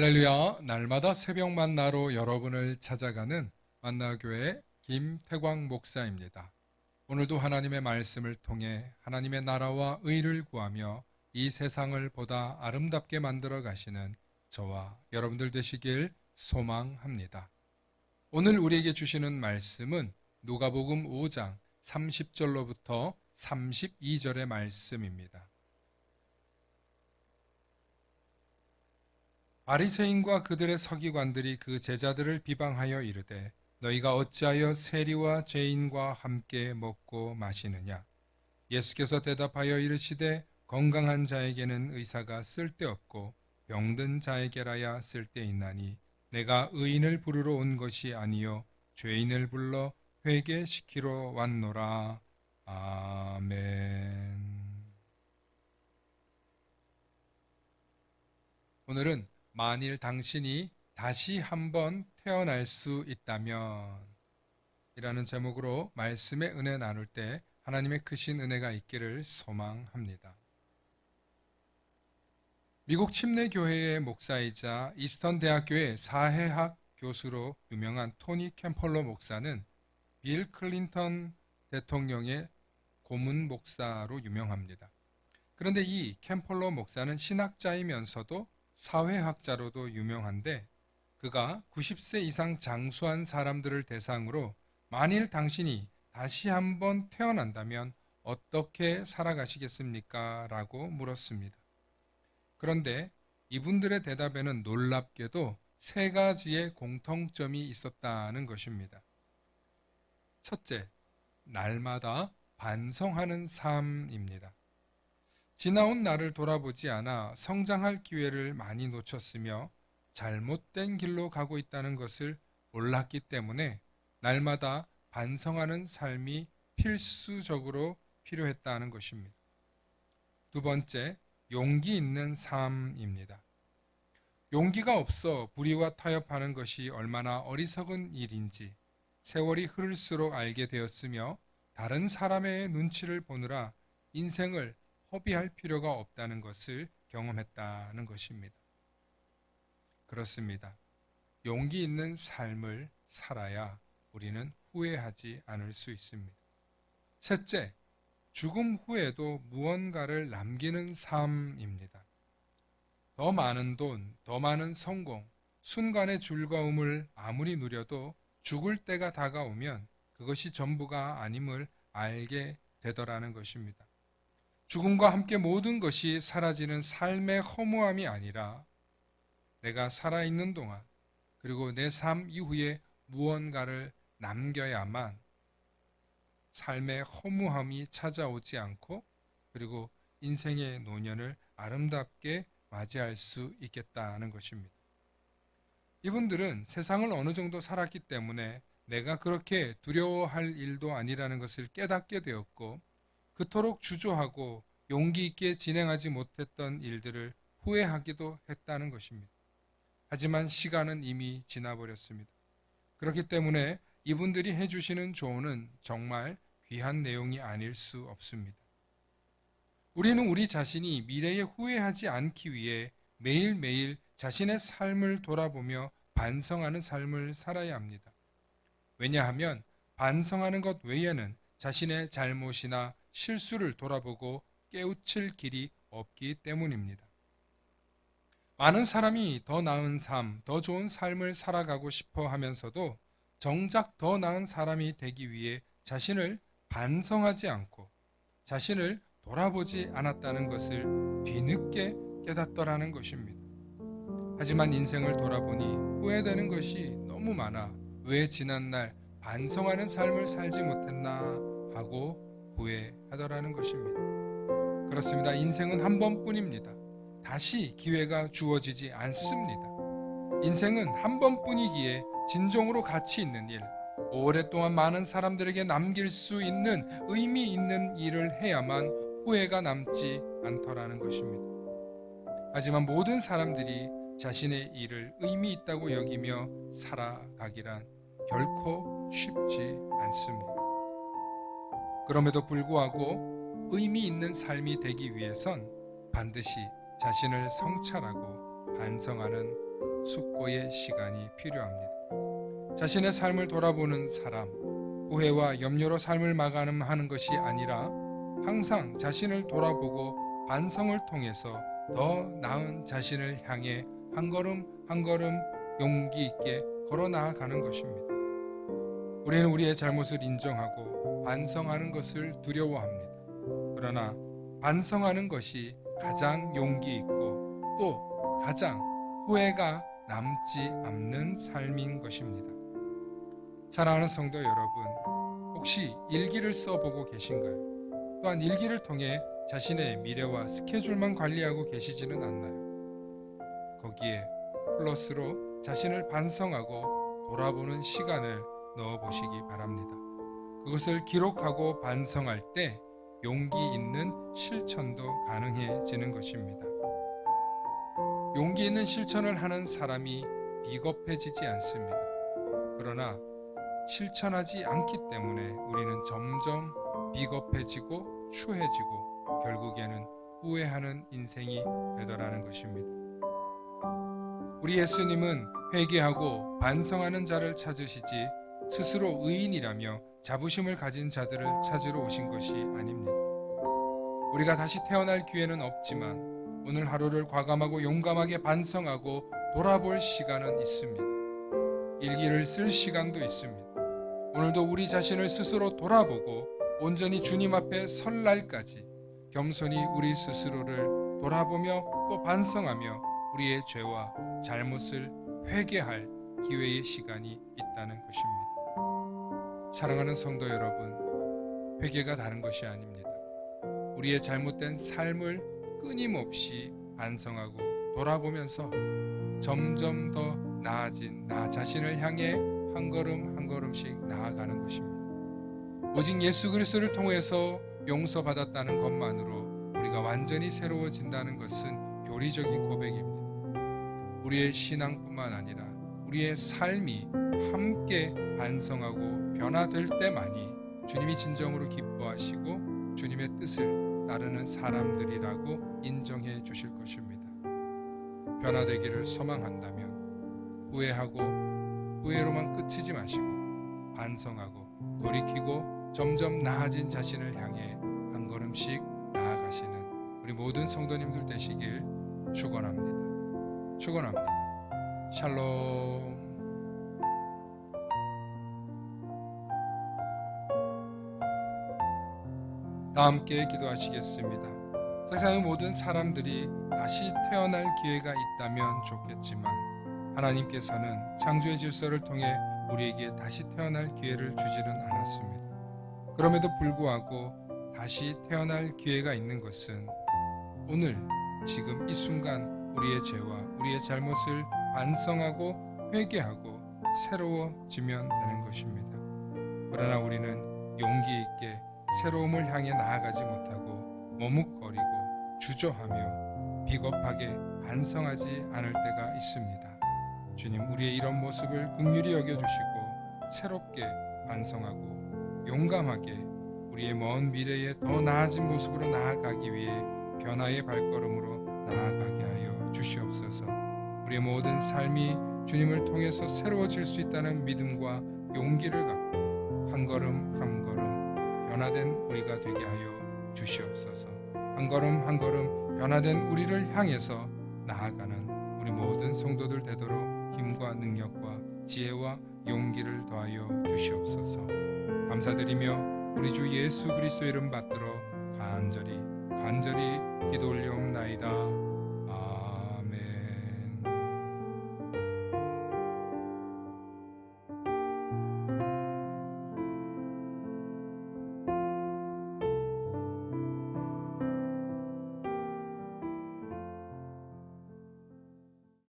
할렐루야, 날마다 새벽 만나로 여러분을 찾아가는 만나교회 김태광 목사입니다. 오늘도 하나님의 말씀을 통해 하나님의 나라와 의를 구하며 이 세상을 보다 아름답게 만들어 가시는 저와 여러분들 되시길 소망합니다. 오늘 우리에게 주시는 말씀은 누가복음 5장 30절로부터 32절의 말씀입니다. 바리새인과 그들의 서기관들이 그 제자들을 비방하여 이르되 너희가 어찌하여 세리와 죄인과 함께 먹고 마시느냐. 예수께서 대답하여 이르시되 건강한 자에게는 의사가 쓸데없고 병든 자에게라야 쓸데있나니 내가 의인을 부르러 온 것이 아니요 죄인을 불러 회개시키러 왔노라. 아멘. 오늘은 만일 당신이 다시 한번 태어날 수 있다면 이라는 제목으로 말씀의 은혜 나눌 때 하나님의 크신 은혜가 있기를 소망합니다. 미국 침례교회의 목사이자 이스턴 대학교의 사회학 교수로 유명한 토니 캠펄러 목사는 빌 클린턴 대통령의 고문 목사로 유명합니다. 그런데 이 캠펄러 목사는 신학자이면서도 사회학자로도 유명한데 그가 90세 이상 장수한 사람들을 대상으로 만일 당신이 다시 한번 태어난다면 어떻게 살아가시겠습니까? 라고 물었습니다. 그런데 이분들의 대답에는 놀랍게도 세 가지의 공통점이 있었다는 것입니다. 첫째, 날마다 반성하는 삶입니다. 지나온 날을 돌아보지 않아 성장할 기회를 많이 놓쳤으며 잘못된 길로 가고 있다는 것을 몰랐기 때문에 날마다 반성하는 삶이 필수적으로 필요했다는 것입니다. 두 번째, 용기 있는 삶입니다. 용기가 없어 불의와 타협하는 것이 얼마나 어리석은 일인지 세월이 흐를수록 알게 되었으며 다른 사람의 눈치를 보느라 인생을 허비할 필요가 없다는 것을 경험했다는 것입니다. 그렇습니다. 용기 있는 삶을 살아야 우리는 후회하지 않을 수 있습니다. 셋째, 죽음 후에도 무언가를 남기는 삶입니다. 더 많은 돈, 더 많은 성공, 순간의 즐거움을 아무리 누려도 죽을 때가 다가오면 그것이 전부가 아님을 알게 되더라는 것입니다. 죽음과 함께 모든 것이 사라지는 삶의 허무함이 아니라 내가 살아있는 동안 그리고 내 삶 이후에 무언가를 남겨야만 삶의 허무함이 찾아오지 않고 그리고 인생의 노년을 아름답게 맞이할 수 있겠다는 것입니다. 이분들은 세상을 어느 정도 살았기 때문에 내가 그렇게 두려워할 일도 아니라는 것을 깨닫게 되었고 그토록 주저하고 용기 있게 진행하지 못했던 일들을 후회하기도 했다는 것입니다. 하지만 시간은 이미 지나버렸습니다. 그렇기 때문에 이분들이 해주시는 조언은 정말 귀한 내용이 아닐 수 없습니다. 우리는 우리 자신이 미래에 후회하지 않기 위해 매일매일 자신의 삶을 돌아보며 반성하는 삶을 살아야 합니다. 왜냐하면 반성하는 것 외에는 자신의 잘못이나 실수를 돌아보고 깨우칠 길이 없기 때문입니다. 많은 사람이 더 나은 삶, 더 좋은 삶을 살아가고 싶어 하면서도 정작 더 나은 사람이 되기 위해 자신을 반성하지 않고 자신을 돌아보지 않았다는 것을 뒤늦게 깨닫더라는 것입니다. 하지만 인생을 돌아보니 후회되는 것이 너무 많아 왜 지난날 반성하는 삶을 살지 못했나 하고 후회하더라는 것입니다. 그렇습니다. 인생은 한 번뿐입니다. 다시 기회가 주어지지 않습니다. 인생은 한 번뿐이기에 진정으로 가치 있는 일, 오랫동안 많은 사람들에게 남길 수 있는 의미 있는 일을 해야만 후회가 남지 않더라는 것입니다. 하지만 모든 사람들이 자신의 일을 의미 있다고 여기며 살아가기란 결코 쉽지 않습니다. 그럼에도 불구하고 의미 있는 삶이 되기 위해선 반드시 자신을 성찰하고 반성하는 숙고의 시간이 필요합니다. 자신의 삶을 돌아보는 사람, 후회와 염려로 삶을 마감하는 것이 아니라 항상 자신을 돌아보고 반성을 통해서 더 나은 자신을 향해 한 걸음 한 걸음 용기 있게 걸어 나아가는 것입니다. 우리는 우리의 잘못을 인정하고 반성하는 것을 두려워합니다. 그러나 반성하는 것이 가장 용기 있고 또 가장 후회가 남지 않는 삶인 것입니다. 사랑하는 성도 여러분, 혹시 일기를 써보고 계신가요? 또한 일기를 통해 자신의 미래와 스케줄만 관리하고 계시지는 않나요? 거기에 플러스로 자신을 반성하고 돌아보는 시간을 넣어보시기 바랍니다. 그것을 기록하고 반성할 때 용기 있는 실천도 가능해지는 것입니다. 용기 있는 실천을 하는 사람이 비겁해지지 않습니다. 그러나 실천하지 않기 때문에 우리는 점점 비겁해지고 추해지고 결국에는 후회하는 인생이 되더라는 것입니다. 우리 예수님은 회개하고 반성하는 자를 찾으시지 스스로 의인이라며 자부심을 가진 자들을 찾으러 오신 것이 아닙니다. 우리가 다시 태어날 기회는 없지만 오늘 하루를 과감하고 용감하게 반성하고 돌아볼 시간은 있습니다. 일기를 쓸 시간도 있습니다. 오늘도 우리 자신을 스스로 돌아보고 온전히 주님 앞에 설 날까지 겸손히 우리 스스로를 돌아보며 또 반성하며 우리의 죄와 잘못을 회개할 기회의 시간이 있다는 것입니다. 사랑하는 성도 여러분, 회개가 다른 것이 아닙니다. 우리의 잘못된 삶을 끊임없이 반성하고 돌아보면서 점점 더 나아진 나 자신을 향해 한 걸음 한 걸음씩 나아가는 것입니다. 오직 예수 그리스도를 통해서 용서받았다는 것만으로 우리가 완전히 새로워진다는 것은 교리적인 고백입니다. 우리의 신앙뿐만 아니라 우리의 삶이 함께 반성하고 변화될 때만이 주님이 진정으로 기뻐하시고 주님의 뜻을 따르는 사람들이라고 인정해 주실 것입니다. 변화되기를 소망한다면 후회하고 후회로만 그치지 마시고 반성하고 돌이키고 점점 나아진 자신을 향해 한 걸음씩 나아가시는 우리 모든 성도님들 되시길 축원합니다. 축원합니다. 샬롬. 다 함께 기도하시겠습니다. 세상의 모든 사람들이 다시 태어날 기회가 있다면 좋겠지만 하나님께서는 창조의 질서를 통해 우리에게 다시 태어날 기회를 주지는 않았습니다. 그럼에도 불구하고 다시 태어날 기회가 있는 것은 오늘 지금 이 순간 우리의 죄와 우리의 잘못을 반성하고 회개하고 새로워지면 되는 것입니다. 그러나 우리는 용기 있게 새로움을 향해 나아가지 못하고 머뭇거리고 주저하며 비겁하게 반성하지 않을 때가 있습니다. 주님, 우리의 이런 모습을 긍휼히 여겨주시고 새롭게 반성하고 용감하게 우리의 먼 미래에 더 나아진 모습으로 나아가기 위해 변화의 발걸음으로 나아가게 하여 주시옵소서. 우리의 모든 삶이 주님을 통해서 새로워질 수 있다는 믿음과 용기를 갖고 한 걸음 한 걸음 변화된 우리가 되게 하여 주시옵소서. 한 걸음 한 걸음 변화된 우리를 향해서 나아가는 우리 모든 성도들 되도록 힘과 능력과 지혜와 용기를 더하여 주시옵소서. 감사드리며 우리 주 예수 그리스도 이름 받들어 간절히 기도 올려옵나이다.